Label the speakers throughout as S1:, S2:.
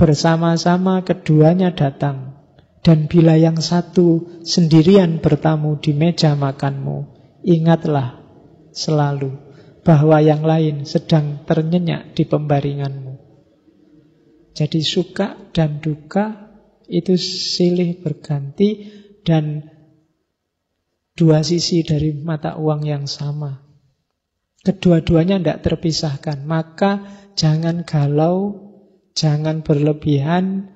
S1: Bersama-sama keduanya datang. Dan bila yang satu sendirian bertamu di meja makanmu, ingatlah selalu bahwa yang lain sedang ternyenyak di pembaringanmu. Jadi suka dan duka itu silih berganti dan dua sisi dari mata uang yang sama. Kedua-duanya tidak terpisahkan. Maka jangan galau, jangan berlebihan,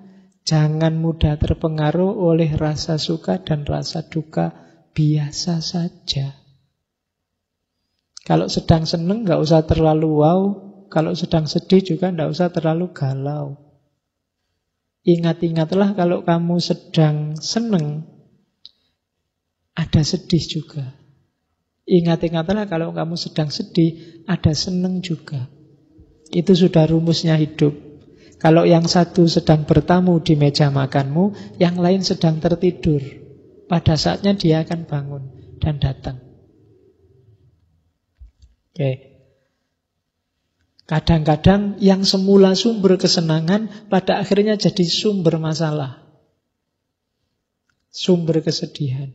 S1: jangan mudah terpengaruh oleh rasa suka dan rasa duka. Biasa saja. Kalau sedang seneng nggak usah terlalu wow. Kalau sedang sedih juga nggak usah terlalu galau. Ingat-ingatlah kalau kamu sedang seneng, ada sedih juga. Ingat-ingatlah kalau kamu sedang sedih, ada seneng juga. Itu sudah rumusnya hidup. Kalau yang satu sedang bertamu di meja makanmu, yang lain sedang tertidur. Pada saatnya dia akan bangun dan datang. Oke. Kadang-kadang yang semula sumber kesenangan pada akhirnya jadi sumber masalah. Sumber kesedihan.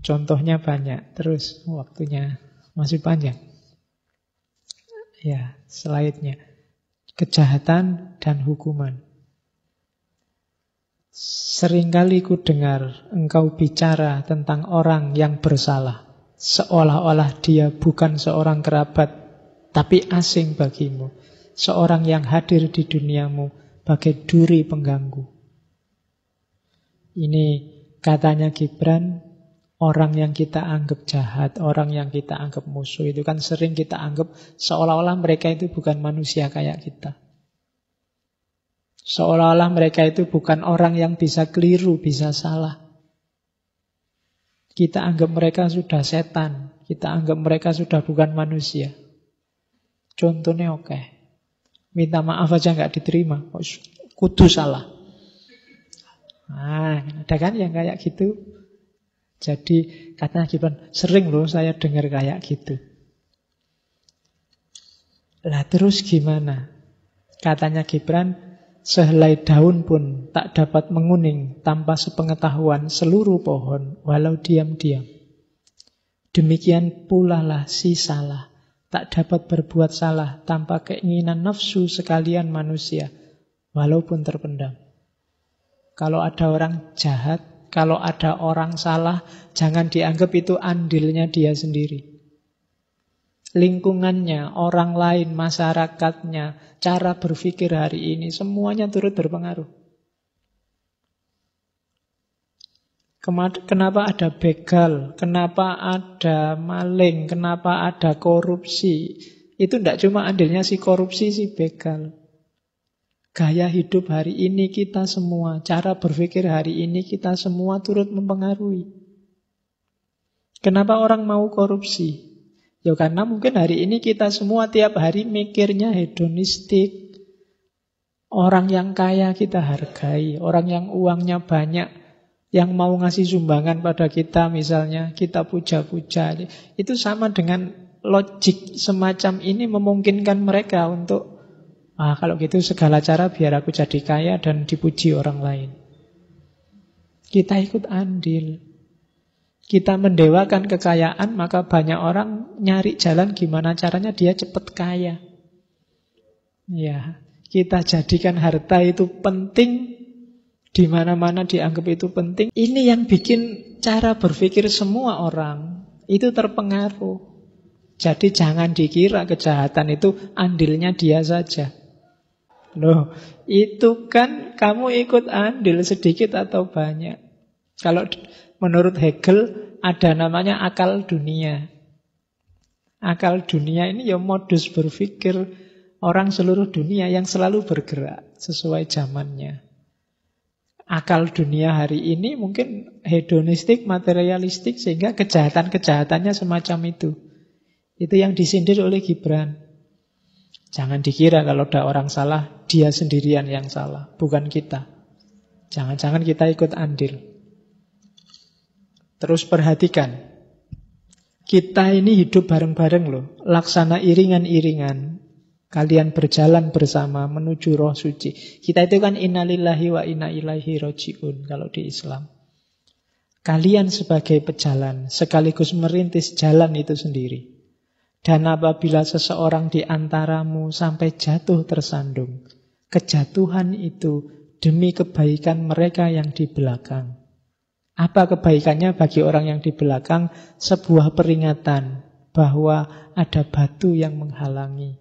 S1: Contohnya banyak. Terus waktunya masih panjang. Ya, slide-nya. Kejahatan dan hukuman. Seringkali ku dengar engkau bicara tentang orang yang bersalah. Seolah-olah dia bukan seorang kerabat, tapi asing bagimu. Seorang yang hadir di duniamu bagai duri pengganggu. Ini katanya Gibran, orang yang kita anggap jahat, orang yang kita anggap musuh, itu kan sering kita anggap seolah-olah mereka itu bukan manusia kayak kita. Seolah-olah mereka itu bukan orang yang bisa keliru, bisa salah. Kita anggap mereka sudah setan. Kita anggap mereka sudah bukan manusia. Contohnya oke. Minta maaf aja nggak diterima. Kudu salah. Nah, ada kan yang kayak gitu? Jadi katanya Gibran, sering loh saya dengar kayak gitu. Lah terus gimana? Katanya Gibran, sehelai daun pun tak dapat menguning tanpa sepengetahuan seluruh pohon, walau diam-diam. Demikian pula lah si salah, tak dapat berbuat salah tanpa keinginan nafsu sekalian manusia, walaupun terpendam. Kalau ada orang jahat, kalau ada orang salah, jangan dianggap itu andilnya dia sendiri. Lingkungannya, orang lain, masyarakatnya, cara berpikir hari ini, semuanya turut berpengaruh. Kenapa ada begal, kenapa ada maling, kenapa ada korupsi. Itu tidak cuma andilnya si korupsi, si begal. Gaya hidup hari ini kita semua, cara berpikir hari ini kita semua turut mempengaruhi. Kenapa orang mau korupsi? Ya karena mungkin hari ini kita semua tiap hari mikirnya hedonistik. Orang yang kaya kita hargai, orang yang uangnya banyak, yang mau ngasih sumbangan pada kita misalnya, kita puja-puja. Itu sama dengan logik semacam ini memungkinkan mereka untuk kalau gitu segala cara biar aku jadi kaya dan dipuji orang lain. Kita ikut andil. Kita mendewakan kekayaan, maka banyak orang nyari jalan gimana caranya dia cepat kaya. Ya, kita jadikan harta itu penting, di mana-mana dianggap itu penting. Ini yang bikin cara berpikir semua orang itu terpengaruh. Jadi jangan dikira kejahatan itu andilnya dia saja. Loh, itu kan kamu ikut andil sedikit atau banyak. Kalau menurut Hegel ada namanya akal dunia. Akal dunia ini ya modus berpikir orang seluruh dunia yang selalu bergerak sesuai zamannya. Akal dunia hari ini mungkin hedonistik, materialistik, sehingga kejahatan-kejahatannya semacam itu. Itu yang disindir oleh Gibran. Jangan dikira kalau ada orang salah, dia sendirian yang salah, bukan kita. Jangan-jangan kita ikut andil. Terus perhatikan, kita ini hidup bareng-bareng loh, laksana iringan-iringan. Kalian berjalan bersama menuju roh suci. Kita itu kan innalillahi wa inna ilaihi raji'un kalau di Islam. Kalian sebagai pejalan sekaligus merintis jalan itu sendiri. Dan apabila seseorang di antaramu sampai jatuh tersandung, kejatuhan itu demi kebaikan mereka yang di belakang. Apa kebaikannya bagi orang yang di belakang? Sebuah peringatan bahwa ada batu yang menghalangi.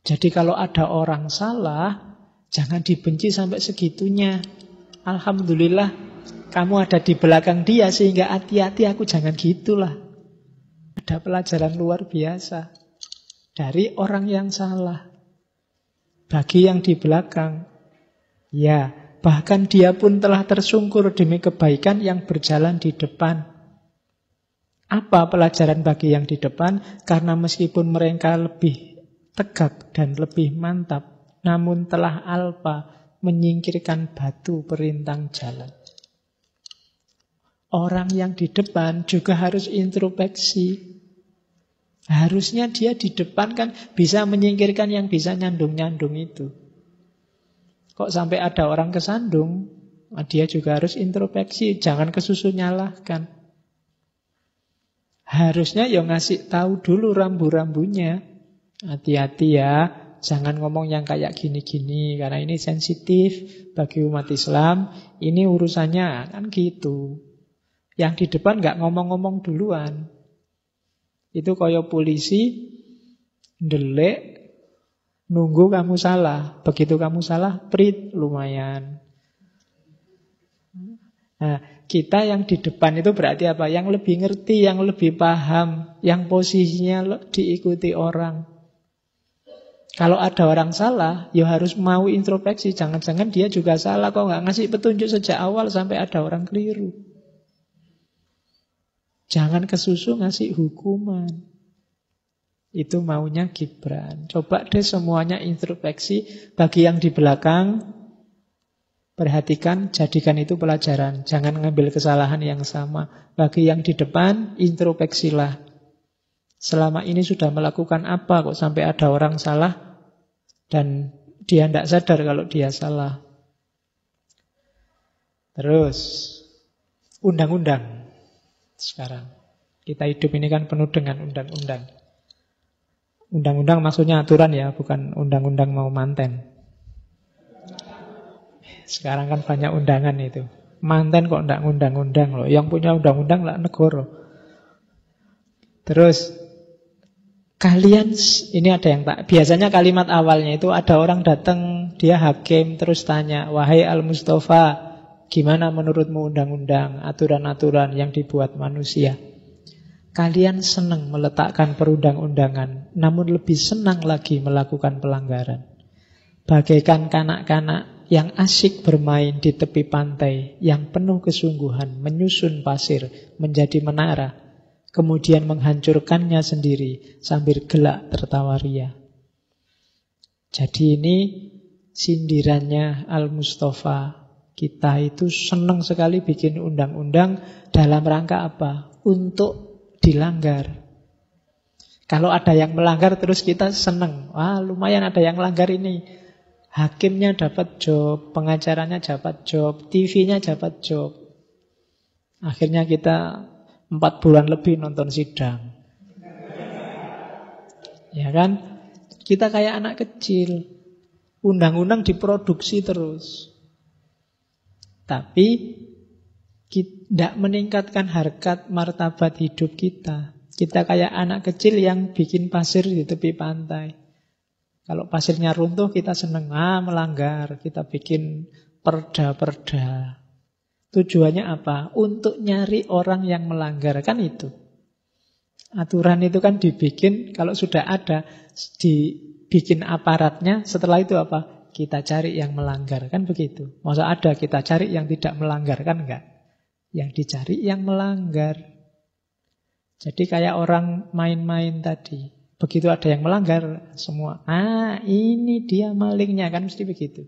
S1: Jadi kalau ada orang salah, jangan dibenci sampai segitunya. Alhamdulillah, kamu ada di belakang dia sehingga hati-hati, aku jangan gitulah. Ada pelajaran luar biasa dari orang yang salah. Bagi yang di belakang, ya, bahkan dia pun telah tersungkur demi kebaikan yang berjalan di depan. Apa pelajaran bagi yang di depan? Karena meskipun mereka lebih tegak dan lebih mantap, namun telah alpa menyingkirkan batu perintang jalan. Orang yang di depan juga harus introspeksi. Harusnya dia di depan kan bisa menyingkirkan yang bisa nyandung-nyandung itu. Kok sampai ada orang kesandung, dia juga harus introspeksi, jangan kesusu nyalahkan. Harusnya ya ngasih tahu dulu rambu-rambunya. Hati-hati ya, jangan ngomong yang kayak gini-gini, karena ini sensitif bagi umat Islam. Ini urusannya kan gitu. Yang di depan gak ngomong-ngomong duluan. Itu kayak polisi ndelek nunggu kamu salah. Begitu kamu salah, prit lumayan. Nah, kita yang di depan itu berarti apa? Yang lebih ngerti, yang lebih paham, yang posisinya diikuti orang. Kalau ada orang salah, ya harus mau introspeksi. Jangan-jangan dia juga salah, kok nggak ngasih petunjuk sejak awal sampai ada orang keliru. Jangan kesusu ngasih hukuman. Itu maunya Gibran. Coba deh semuanya introspeksi. Bagi yang di belakang, perhatikan, jadikan itu pelajaran. Jangan ngambil kesalahan yang sama. Bagi yang di depan, introspeksilah. Selama ini sudah melakukan apa kok sampai ada orang salah dan dia tidak sadar kalau dia salah. Terus, undang-undang. Sekarang, kita hidup ini kan penuh dengan undang-undang. Undang-undang maksudnya aturan ya, bukan undang-undang mau manten. Sekarang kan banyak undangan itu. Manten kok tidak undang-undang loh. Yang punya undang-undang lah negara. Terus, kalian, ini ada yang tak, biasanya kalimat awalnya itu ada orang datang, dia hakim, terus tanya, wahai Al-Mustafa, gimana menurutmu undang-undang, aturan-aturan yang dibuat manusia? Kalian senang meletakkan perundang-undangan, namun lebih senang lagi melakukan pelanggaran. Bagaikan kanak-kanak yang asyik bermain di tepi pantai, yang penuh kesungguhan, menyusun pasir menjadi menara, kemudian menghancurkannya sendiri sambil gelak tertawa ria. Jadi ini sindirannya Al-Mustafa. Kita itu senang sekali bikin undang-undang dalam rangka apa? Untuk dilanggar. Kalau ada yang melanggar terus kita senang. Wah, lumayan ada yang melanggar ini. Hakimnya dapat job, pengacaranya dapat job, TV-nya dapat job. Akhirnya kita 4 bulan lebih nonton sidang. Ya kan? Kita kayak anak kecil. Undang-undang diproduksi terus. Tapi tidak meningkatkan harkat martabat hidup kita. Kita kayak anak kecil yang bikin pasir di tepi pantai. Kalau pasirnya runtuh kita seneng, melanggar. Kita bikin perda-perda. Tujuannya apa? Untuk nyari orang yang melanggar. Kan itu. Aturan itu kan dibikin, kalau sudah ada, dibikin aparatnya. Setelah itu apa? Kita cari yang melanggar. Kan begitu. Masa ada kita cari yang tidak melanggar? Kan enggak. Yang dicari yang melanggar. Jadi kayak orang main-main tadi. Begitu ada yang melanggar, semua, ini dia malingnya. Kan mesti begitu.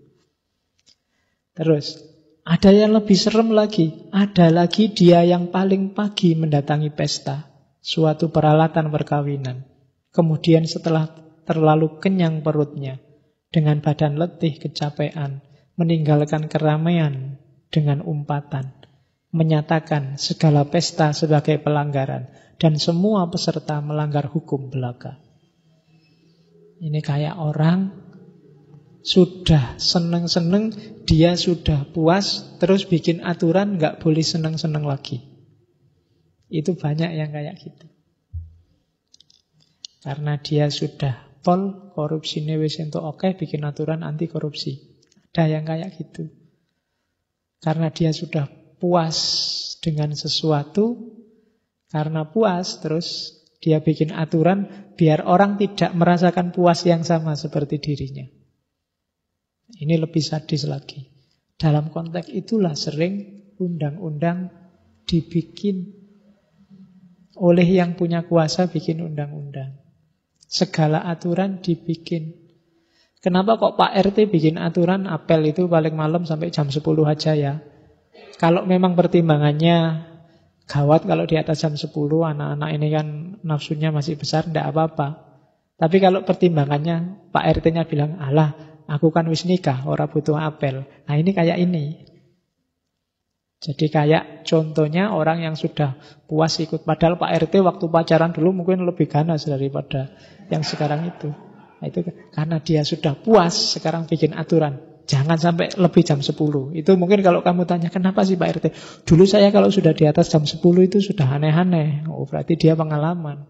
S1: Terus, ada yang lebih serem lagi. Ada lagi dia yang paling pagi mendatangi pesta. Suatu peralatan perkawinan. Kemudian setelah terlalu kenyang perutnya, dengan badan letih, kecapean, meninggalkan keramaian dengan umpatan, menyatakan segala pesta sebagai pelanggaran, dan semua peserta melanggar hukum belaka. Ini kayak orang sudah seneng-seneng, dia sudah puas, terus bikin aturan nggak boleh seneng-seneng lagi. Itu banyak yang kayak gitu. Karena dia sudah pol, korupsinya wis entuk oke, bikin aturan anti korupsi. Ada yang kayak gitu. Karena dia sudah puas dengan sesuatu, karena puas terus dia bikin aturan biar orang tidak merasakan puas yang sama seperti dirinya. Ini lebih sadis lagi. Dalam konteks itulah sering undang-undang dibikin oleh yang punya kuasa, bikin undang-undang. Segala aturan dibikin. Kenapa kok Pak RT bikin aturan apel itu paling malam sampai jam 10 aja ya? Kalau memang pertimbangannya gawat, kalau di atas jam 10 anak-anak ini kan nafsunya masih besar, tidak apa-apa. Tapi kalau pertimbangannya Pak RT-nya bilang, alah, aku kan wis nikah, ora butuh apel. Nah ini kayak ini. Jadi kayak contohnya orang yang sudah puas ikut. Padahal Pak RT waktu pacaran dulu mungkin lebih ganas daripada yang sekarang itu. Nah, itu karena dia sudah puas, sekarang bikin aturan. Jangan sampai lebih jam 10. Itu mungkin kalau kamu tanya, kenapa sih Pak RT? Dulu saya kalau sudah di atas jam 10 itu sudah aneh-aneh. Oh, berarti dia pengalaman.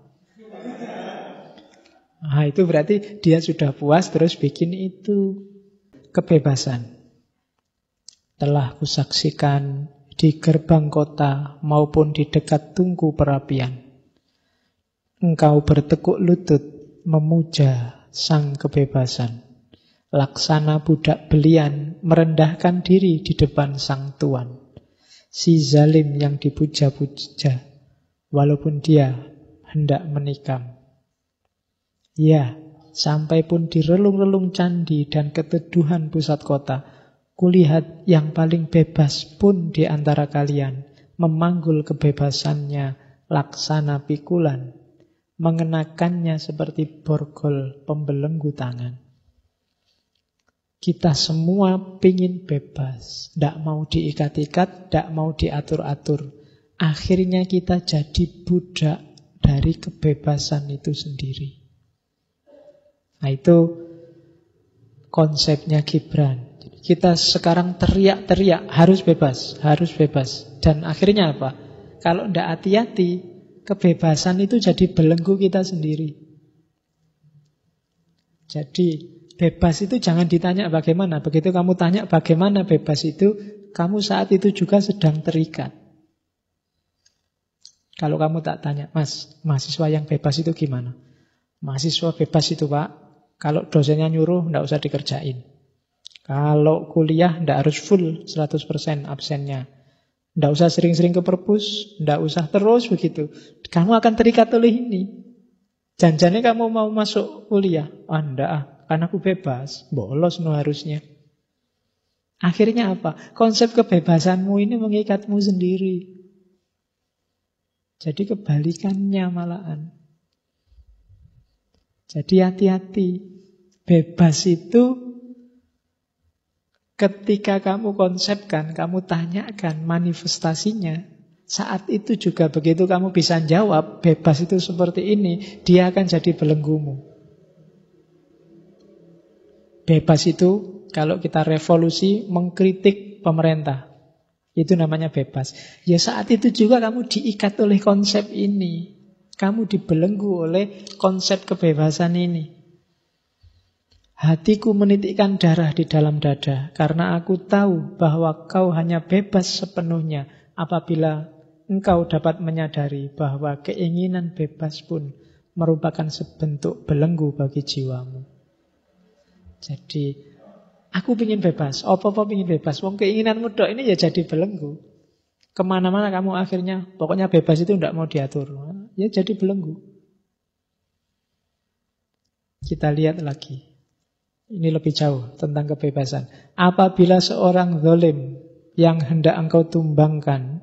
S1: Nah, itu berarti dia sudah puas terus bikin itu. Kebebasan. Telah kusaksikan di gerbang kota maupun di dekat tungku perapian. Engkau bertekuk lutut memuja sang kebebasan. Laksana budak belian merendahkan diri di depan sang tuan. Si zalim yang dipuja-puja walaupun dia hendak menikam. Ya, sampai pun di relung-relung candi dan keteduhan pusat kota, kulihat yang paling bebas pun di antara kalian memanggul kebebasannya laksana pikulan, mengenakannya seperti borgol pembelenggu tangan. Kita semua pingin bebas, tidak mau diikat-ikat, tidak mau diatur-atur. Akhirnya kita jadi budak dari kebebasan itu sendiri. Nah itu konsepnya Gibran. Kita sekarang teriak-teriak harus bebas, harus bebas. Dan akhirnya apa? Kalau tidak hati-hati, kebebasan itu jadi belenggu kita sendiri. Jadi bebas itu jangan ditanya bagaimana. Begitu kamu tanya bagaimana bebas itu, kamu saat itu juga sedang terikat. Kalau kamu tak tanya, Mas, mahasiswa yang bebas itu gimana? Mahasiswa bebas itu Pak, kalau dosennya nyuruh tidak usah dikerjain. Kalau kuliah tidak harus full 100% absennya. Tidak usah sering-sering ke perpus, tidak usah terus begitu. Kamu akan terikat oleh ini. Janjinya kamu mau masuk kuliah, enggak, kan aku bebas, bolos no harusnya. Akhirnya apa? Konsep kebebasanmu ini mengikatmu sendiri. Jadi kebalikannya malahan. Jadi hati-hati. Bebas itu ketika kamu konsepkan, kamu tanyakan manifestasinya, saat itu juga begitu kamu bisa jawab, bebas itu seperti ini, dia akan jadi belenggumu. Bebas itu kalau kita revolusi mengkritik pemerintah, itu namanya bebas. Ya saat itu juga kamu diikat oleh konsep ini. Kamu dibelenggu oleh konsep kebebasan ini. Hatiku menitikkan darah di dalam dada karena aku tahu bahwa kau hanya bebas sepenuhnya apabila engkau dapat menyadari bahwa keinginan bebas pun merupakan sebentuk belenggu bagi jiwamu. Jadi, aku ingin bebas. Apa-apa ingin bebas. Wong keinginanmu dok ini ya jadi belenggu. Kemana-mana kamu akhirnya, pokoknya bebas itu tidak mau diatur. Ya jadi belenggu. Kita lihat lagi. Ini lebih jauh tentang kebebasan. Apabila seorang zalim yang hendak engkau tumbangkan,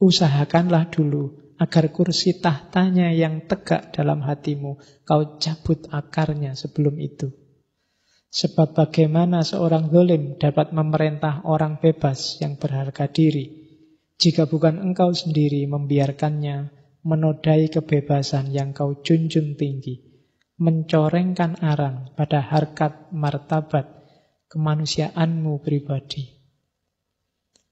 S1: usahakanlah dulu agar kursi tahtanya yang tegak dalam hatimu, kau cabut akarnya sebelum itu. Sebab bagaimana seorang zalim dapat memerintah orang bebas yang berharga diri, jika bukan engkau sendiri membiarkannya menodai kebebasan yang kau junjung tinggi, mencorengkan arang pada harkat martabat kemanusiaanmu pribadi.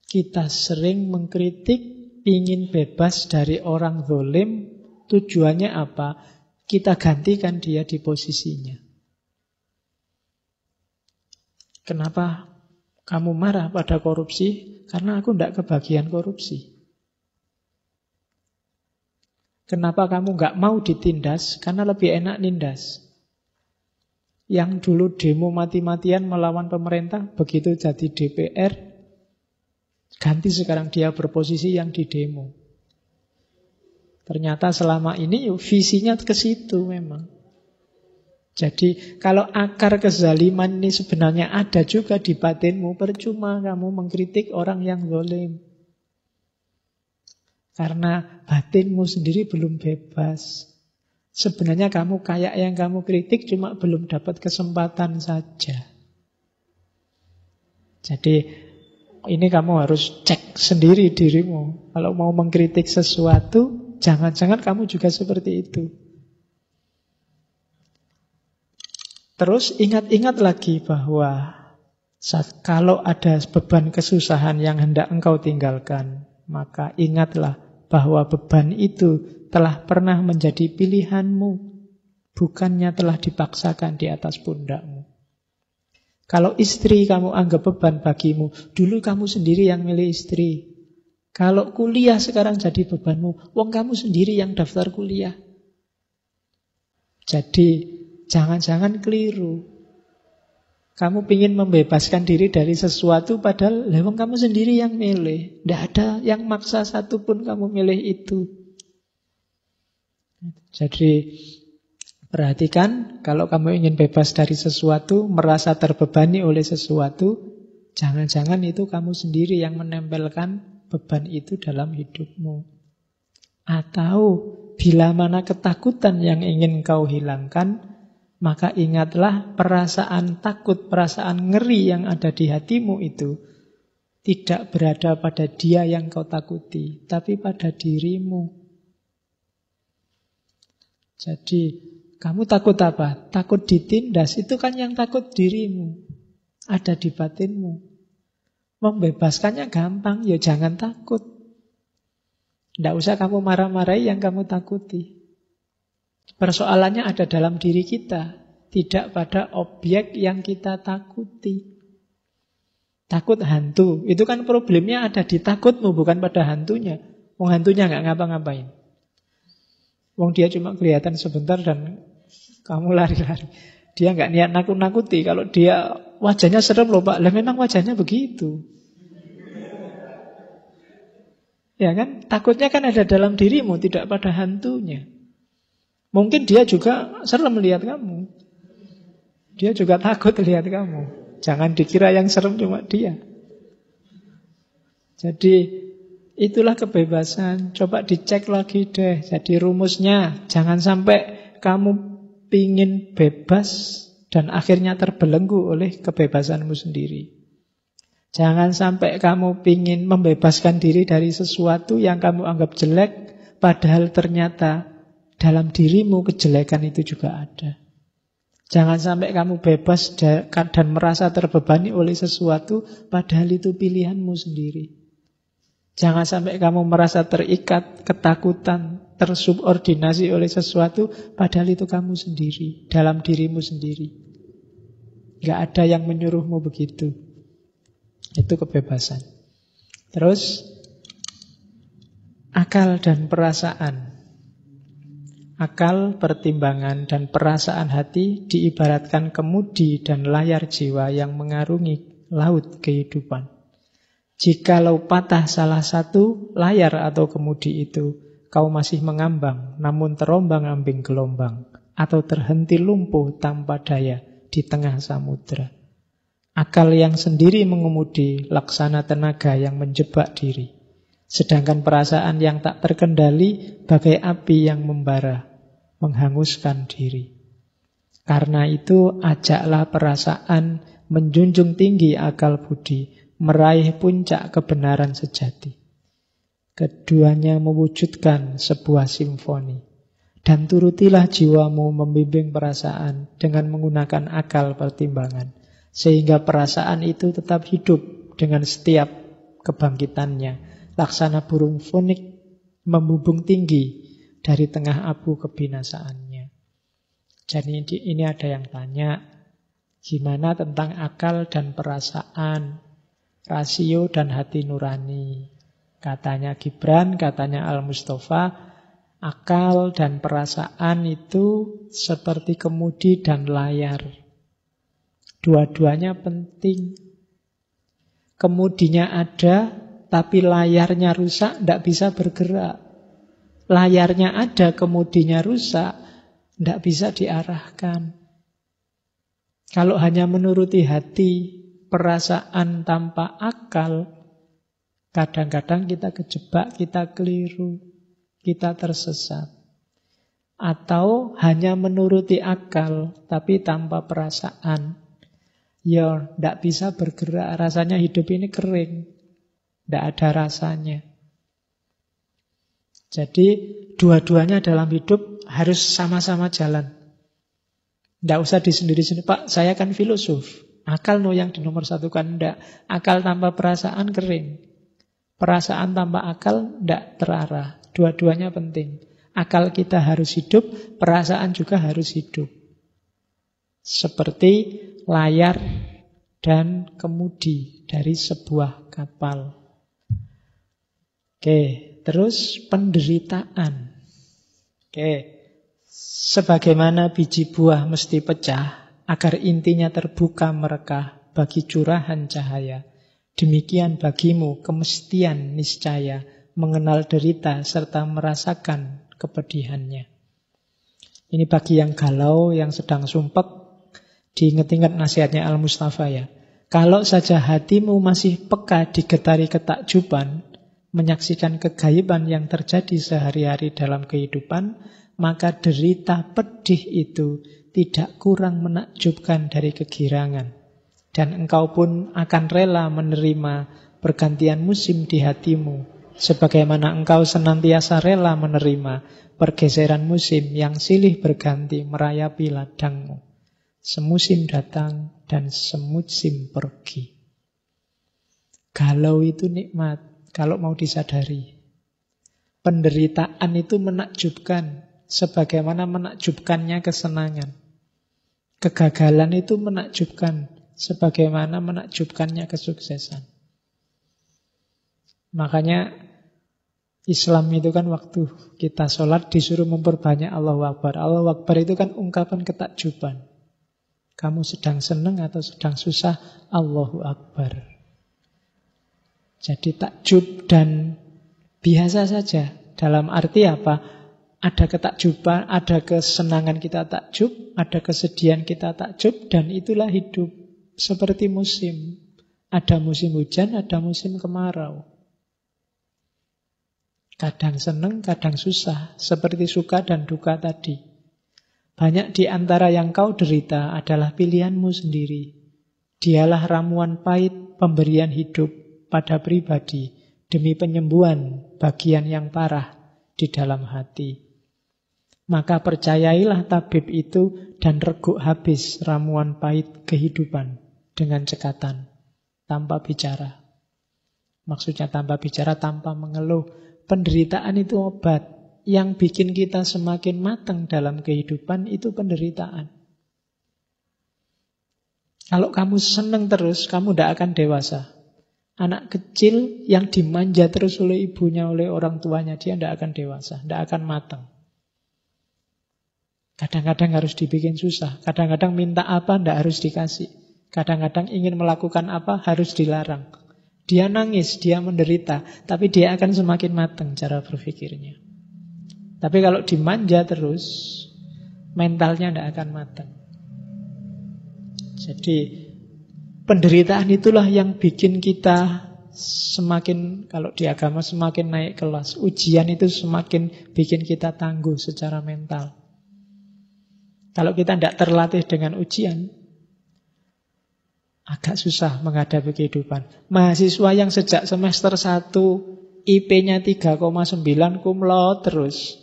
S1: Kita sering mengkritik, ingin bebas dari orang zalim, tujuannya apa? Kita gantikan dia di posisinya. Kenapa kamu marah pada korupsi? Karena aku tidak kebagian korupsi. Kenapa kamu nggak mau ditindas? Karena lebih enak nindas. Yang dulu demo mati-matian melawan pemerintah, begitu jadi DPR, ganti sekarang dia berposisi yang didemo. Ternyata selama ini visinya ke situ memang. Jadi kalau akar kezaliman ini sebenarnya ada juga di batinmu, percuma kamu mengkritik orang yang zalim. Karena batinmu sendiri belum bebas. Sebenarnya kamu kayak yang kamu kritik cuma belum dapat kesempatan saja. Jadi ini kamu harus cek sendiri dirimu. Kalau mau mengkritik sesuatu, jangan-jangan kamu juga seperti itu. Terus ingat-ingat lagi bahwa kalau ada beban kesusahan yang hendak engkau tinggalkan, maka ingatlah bahwa beban itu telah pernah menjadi pilihanmu, bukannya telah dipaksakan di atas pundakmu. Kalau istri kamu anggap beban bagimu, dulu kamu sendiri yang milih istri. Kalau kuliah sekarang jadi bebanmu, wong kamu sendiri yang daftar kuliah. Jadi jangan-jangan keliru. Kamu ingin membebaskan diri dari sesuatu padahal wong kamu sendiri yang milih. Tidak ada yang maksa satupun kamu milih itu. Jadi perhatikan, kalau kamu ingin bebas dari sesuatu, merasa terbebani oleh sesuatu, jangan-jangan itu kamu sendiri yang menempelkan beban itu dalam hidupmu. Atau bila mana ketakutan yang ingin kau hilangkan, maka ingatlah perasaan takut, perasaan ngeri yang ada di hatimu itu tidak berada pada dia yang kau takuti, tapi pada dirimu. Jadi kamu takut apa? Takut ditindas, itu kan yang takut dirimu. Ada di batinmu. Membebaskannya gampang, ya jangan takut. Tidak usah kamu marah-marahi yang kamu takuti. Persoalannya ada dalam diri kita, tidak pada objek yang kita takuti. Takut hantu, itu kan problemnya ada di takutmu, bukan pada hantunya. Wong hantunya nggak ngapa-ngapain. Wong dia cuma kelihatan sebentar dan kamu lari-lari. Dia nggak niat nakut-nakuti. Kalau dia wajahnya serem loh Pak, lah memang wajahnya begitu. Ya kan? Takutnya kan ada dalam dirimu, tidak pada hantunya. Mungkin dia juga serem melihat kamu. Dia juga takut lihat kamu. Jangan dikira yang serem cuma dia. Jadi itulah kebebasan. Coba dicek lagi deh. Jadi rumusnya, jangan sampai kamu pingin bebas dan akhirnya terbelenggu oleh kebebasanmu sendiri. Jangan sampai kamu pingin membebaskan diri dari sesuatu yang kamu anggap jelek, padahal ternyata dalam dirimu kejelekan itu juga ada. Jangan sampai kamu bebas dan merasa terbebani oleh sesuatu, padahal itu pilihanmu sendiri. Jangan sampai kamu merasa terikat, ketakutan, tersubordinasi oleh sesuatu, padahal itu kamu sendiri, dalam dirimu sendiri. Gak ada yang menyuruhmu begitu. Itu kebebasan. Terus, akal dan perasaan. Akal, pertimbangan, dan perasaan hati diibaratkan kemudi dan layar jiwa yang mengarungi laut kehidupan. Jikalau patah salah satu layar atau kemudi itu, kau masih mengambang, namun terombang-ambing gelombang, atau terhenti lumpuh tanpa daya di tengah samudra. Akal yang sendiri mengemudi laksana tenaga yang menjebak diri. Sedangkan perasaan yang tak terkendali bagai api yang membara, menghanguskan diri. Karena itu ajaklah perasaan menjunjung tinggi akal budi, meraih puncak kebenaran sejati. Keduanya mewujudkan sebuah simfoni. Dan turutilah jiwamu membimbing perasaan dengan menggunakan akal pertimbangan. Sehingga perasaan itu tetap hidup dengan setiap kebangkitannya. Laksana burung funik membumbung tinggi dari tengah abu kebinasaannya. Jadi ini ada yang tanya, gimana tentang akal dan perasaan, rasio dan hati nurani? Katanya Gibran, katanya Al-Mustafa, akal dan perasaan itu seperti kemudi dan layar. Dua-duanya penting. Kemudinya ada, tapi layarnya rusak, tidak bisa bergerak. Layarnya ada, kemudinya rusak, tidak bisa diarahkan. Kalau hanya menuruti hati, perasaan tanpa akal, kadang-kadang kita kejebak, kita keliru, kita tersesat. Atau hanya menuruti akal, tapi tanpa perasaan. Ya, tidak bisa bergerak, rasanya hidup ini kering. Tidak ada rasanya. Jadi, dua-duanya dalam hidup harus sama-sama jalan. Tidak usah disendiri-sendiri. Pak, saya kan filosof. Akal yang dinomor satukan. Tidak. Akal tanpa perasaan kering. Perasaan tanpa akal tidak terarah. Dua-duanya penting. Akal kita harus hidup, perasaan juga harus hidup. Seperti layar dan kemudi dari sebuah kapal. Oke, terus penderitaan. Oke, sebagaimana biji buah mesti pecah agar intinya terbuka merekah bagi curahan cahaya, demikian bagimu kemestian niscaya mengenal derita serta merasakan kepedihannya. Ini bagi yang galau, yang sedang sumpek, diingat-ingat nasihatnya Al-Mustafa ya. Kalau saja hatimu masih peka digetari ketakjuban, menyaksikan kegaiban yang terjadi sehari-hari dalam kehidupan, maka derita pedih itu tidak kurang menakjubkan dari kegirangan. Dan engkau pun akan rela menerima pergantian musim di hatimu, sebagaimana engkau senantiasa rela menerima pergeseran musim yang silih berganti merayapi ladangmu. Semusim datang dan semusim pergi. Galau itu nikmat kalau mau disadari. Penderitaan itu menakjubkan, sebagaimana menakjubkannya kesenangan. Kegagalan itu menakjubkan, sebagaimana menakjubkannya kesuksesan. Makanya Islam itu kan waktu kita sholat disuruh memperbanyak Allahu Akbar. Allahu Akbar itu kan ungkapan ketakjuban. Kamu sedang senang atau sedang susah, Allahu Akbar. Jadi takjub dan biasa saja. Dalam arti apa? Ada ketakjuban, ada kesenangan kita takjub, ada kesedihan kita takjub, dan itulah hidup. Seperti musim. Ada musim hujan, ada musim kemarau. Kadang senang, kadang susah. Seperti suka dan duka tadi. Banyak di antara yang kau derita adalah pilihanmu sendiri. Dialah ramuan pahit pemberian hidup pada pribadi demi penyembuhan bagian yang parah di dalam hati. Maka percayailah tabib itu dan reguk habis ramuan pahit kehidupan dengan cekatan, tanpa bicara. Maksudnya tanpa bicara, tanpa mengeluh. Penderitaan itu obat. Yang bikin kita semakin matang dalam kehidupan itu penderitaan. Kalau kamu senang terus, kamu tidak akan dewasa. Anak kecil yang dimanja terus oleh ibunya, oleh orang tuanya, dia tidak akan dewasa, tidak akan matang. Kadang-kadang harus dibikin susah. Kadang-kadang minta apa tidak harus dikasih. Kadang-kadang ingin melakukan apa harus dilarang. Dia nangis, dia menderita, tapi dia akan semakin matang cara berpikirnya. Tapi kalau dimanja terus, mentalnya tidak akan matang. Jadi penderitaan itulah yang bikin kita semakin, kalau di agama semakin naik kelas, ujian itu semakin bikin kita tangguh secara mental. Kalau kita tidak terlatih dengan ujian, agak susah menghadapi kehidupan. Mahasiswa yang sejak semester 1 IP-nya 3,9 cum laude terus,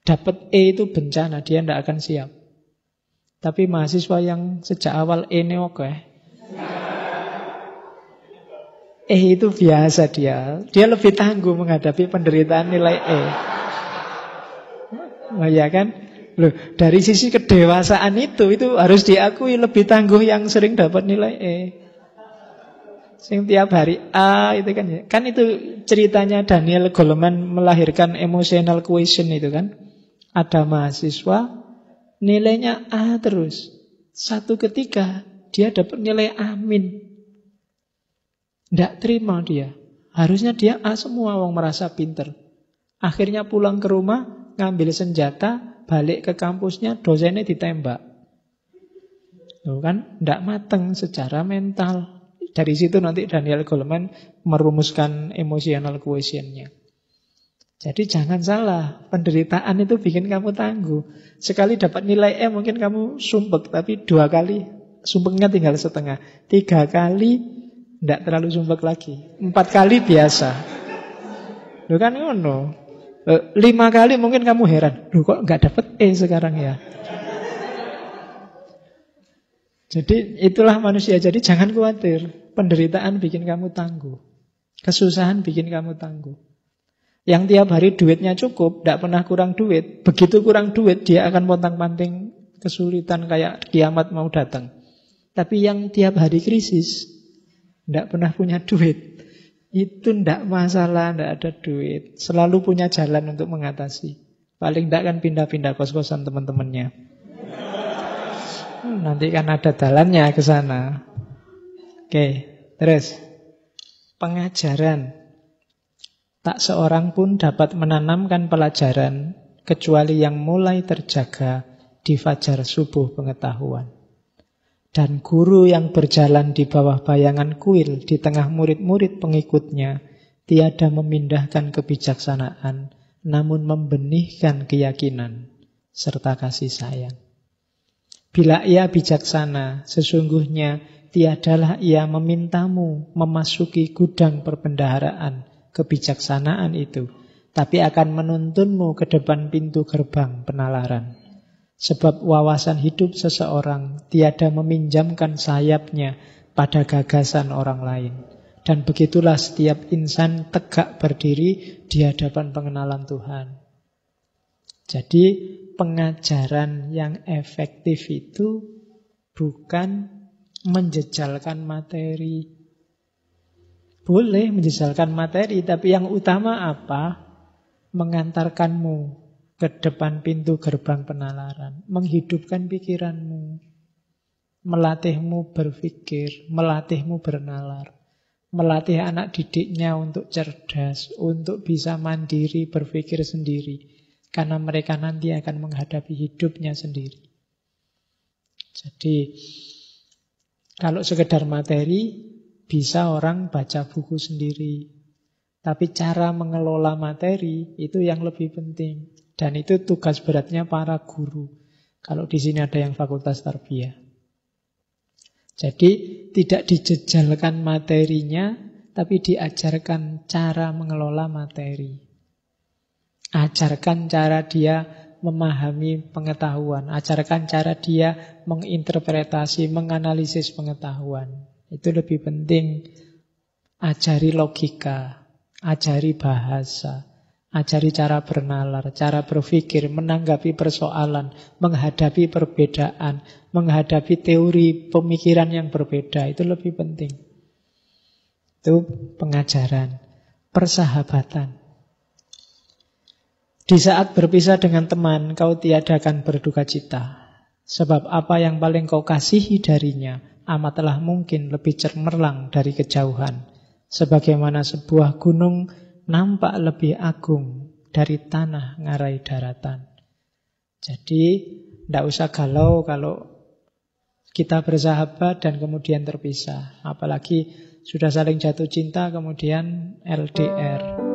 S1: dapat E itu bencana, dia tidak akan siap. Tapi mahasiswa yang sejak awal E-nya oke, itu biasa dia. Dia lebih tangguh menghadapi penderitaan nilai E. Oh ya kan? Loh, dari sisi kedewasaan itu harus diakui lebih tangguh yang sering dapat nilai E. Sing tiap hari A itu kan ya. Kan itu ceritanya Daniel Goleman melahirkan emotional quotient itu kan. Ada mahasiswa nilainya A terus. Satu ketika dia dapat nilai A-. Tidak terima dia. Harusnya dia A semua, orang merasa pinter. Akhirnya pulang ke rumah, ngambil senjata, balik ke kampusnya, dosennya ditembak. Loh kan, tidak mateng secara mental. Dari situ nanti Daniel Goleman merumuskan emotional quotient-nya. Jadi jangan salah, penderitaan itu bikin kamu tangguh. Sekali dapat nilai E mungkin kamu sumpek, tapi 2 kali sumpeknya tinggal setengah. 3 kali tidak terlalu sumpek lagi. 4 kali biasa. Loh kan ngono. 5 kali mungkin kamu heran. Loh kok nggak dapat E sekarang ya? Jadi itulah manusia. Jadi jangan khawatir. Penderitaan bikin kamu tangguh. Kesusahan bikin kamu tangguh. Yang tiap hari duitnya cukup, tidak pernah kurang duit. Begitu kurang duit, dia akan pontang-panting kesulitan kayak kiamat mau datang. Tapi yang tiap hari krisis, tidak pernah punya duit, itu tidak masalah, tidak ada duit. Selalu punya jalan untuk mengatasi. Paling tidak kan pindah-pindah kos-kosan teman-temannya. Nanti kan ada jalannya ke sana. Oke, terus pengajaran. Tak seorang pun dapat menanamkan pelajaran kecuali yang mulai terjaga di fajar subuh pengetahuan. Dan guru yang berjalan di bawah bayangan kuil di tengah murid-murid pengikutnya tiada memindahkan kebijaksanaan, namun membenihkan keyakinan serta kasih sayang. Bila ia bijaksana, sesungguhnya tiadalah ia memintamu memasuki gudang perbendaharaan kebijaksanaan itu, tapi akan menuntunmu ke depan pintu gerbang penalaran. Sebab wawasan hidup seseorang tiada meminjamkan sayapnya pada gagasan orang lain. Dan begitulah setiap insan tegak berdiri di hadapan pengenalan Tuhan. Jadi pengajaran yang efektif itu bukan menjejalkan materi. Boleh menjejalkan materi, tapi yang utama apa? Mengantarkanmu ke depan pintu gerbang penalaran, menghidupkan pikiranmu, melatihmu berpikir, melatihmu bernalar, melatih anak didiknya untuk cerdas, untuk bisa mandiri, berpikir sendiri, karena mereka nanti akan menghadapi hidupnya sendiri. Jadi kalau sekedar materi, bisa orang baca buku sendiri. Tapi cara mengelola materi itu yang lebih penting. Dan itu tugas beratnya para guru. Kalau di sini ada yang fakultas tarbiyah. Jadi tidak dijejalkan materinya, tapi diajarkan cara mengelola materi. Ajarkan cara dia memahami pengetahuan. Ajarkan cara dia menginterpretasi, menganalisis pengetahuan. Itu lebih penting. Ajari logika, ajari bahasa, ajari cara bernalar, cara berpikir, menanggapi persoalan, menghadapi perbedaan, menghadapi teori pemikiran yang berbeda. Itu lebih penting. Itu pengajaran. Persahabatan. Di saat berpisah dengan teman, kau tiadakan berduka cita. Sebab apa yang paling kau kasihi darinya amatlah mungkin lebih cemerlang dari kejauhan. Sebagaimana sebuah gunung nampak lebih agung dari tanah ngarai daratan. Jadi tidak usah galau kalau kita bersahabat dan kemudian terpisah. Apalagi sudah saling jatuh cinta, kemudian LDR.